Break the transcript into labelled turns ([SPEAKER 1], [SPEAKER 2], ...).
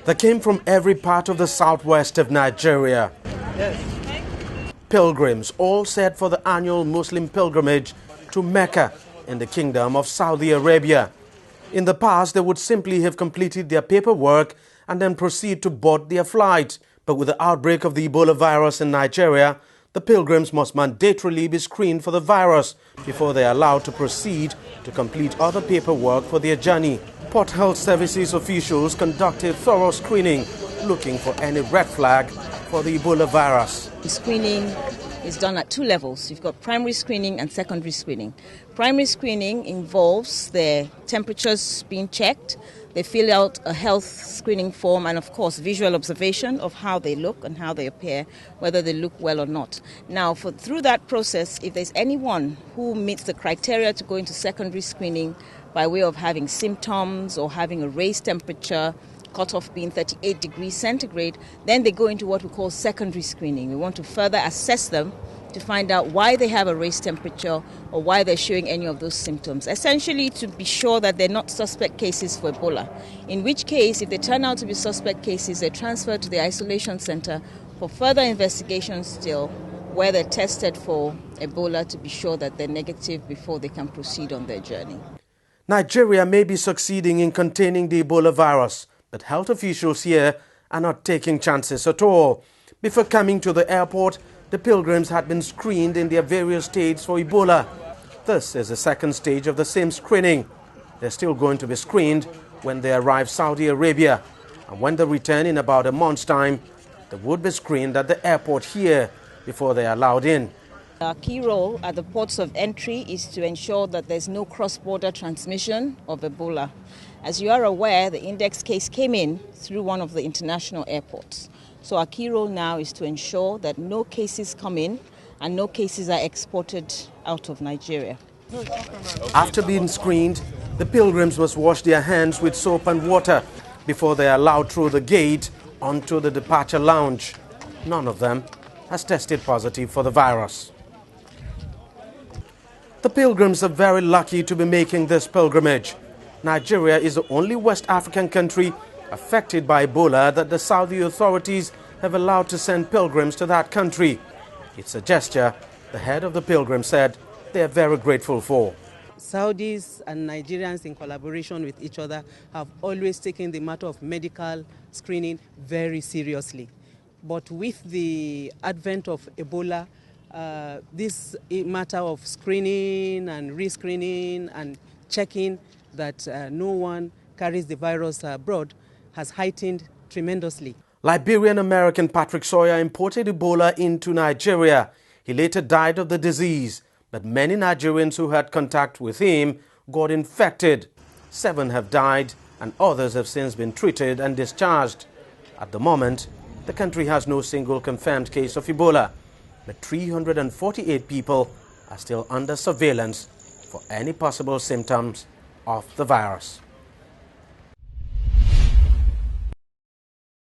[SPEAKER 1] They came from every part of the southwest of Nigeria.
[SPEAKER 2] Yes.
[SPEAKER 1] Pilgrims all set for the annual Muslim pilgrimage to Mecca in the Kingdom of Saudi Arabia. In the past, they would simply have completed their paperwork and then proceed to board their flight. But with the outbreak of the Ebola virus in Nigeria, the pilgrims must mandatorily be screened for the virus before they are allowed to proceed to complete other paperwork for their journey. Port Health Services officials conducted thorough screening, looking for any red flag for the Ebola virus.
[SPEAKER 3] The screening is done at two levels. You've got primary screening and secondary screening. Primary screening involves their temperatures being checked. They fill out a health screening form and, of course, visual observation of how they look and how they appear, whether they look well or not. Now, through that process, if there's anyone who meets the criteria to go into secondary screening by way of having symptoms or having a raised temperature, cutoff being 38 degrees centigrade, then they go into what we call secondary screening. We want to further assess them to find out why they have a raised temperature or why they're showing any of those symptoms, essentially to be sure that they're not suspect cases for Ebola. In which case, if they turn out to be suspect cases, they're transferred to the isolation center for further investigation still, where they're tested for Ebola to be sure that they're negative before they can proceed on their journey.
[SPEAKER 1] Nigeria may be succeeding in containing the Ebola virus, but health officials here are not taking chances at all. Before coming to the airport, the pilgrims had been screened in their various states for Ebola. This is the second stage of the same screening. They're still going to be screened when they arrive Saudi Arabia. And when they return in about a month's time, they would be screened at the airport here before they are allowed in.
[SPEAKER 3] Our key role at the ports of entry is to ensure that there's no cross-border transmission of Ebola. As you are aware, the index case came in through one of the international airports. So our key role now is to ensure that no cases come in and no cases are exported out of Nigeria.
[SPEAKER 1] After being screened, the pilgrims must wash their hands with soap and water before they are allowed through the gate onto the departure lounge. None of them has tested positive for the virus. The pilgrims are very lucky to be making this pilgrimage. Nigeria is the only West African country affected by Ebola that the Saudi authorities have allowed to send pilgrims to that country. It's a gesture the head of the pilgrims said they are very grateful for.
[SPEAKER 2] Saudis and Nigerians, in collaboration with each other, have always taken the matter of medical screening very seriously. But with the advent of Ebola, this matter of screening and rescreening and checking that no one carries the virus abroad has heightened tremendously.
[SPEAKER 1] Liberian-American Patrick Sawyer imported Ebola into Nigeria. He later died of the disease, but many Nigerians who had contact with him got infected. 7 have died and others have since been treated and discharged. At the moment, the country has no single confirmed case of Ebola, but 348 people are still under surveillance for any possible symptoms of the virus.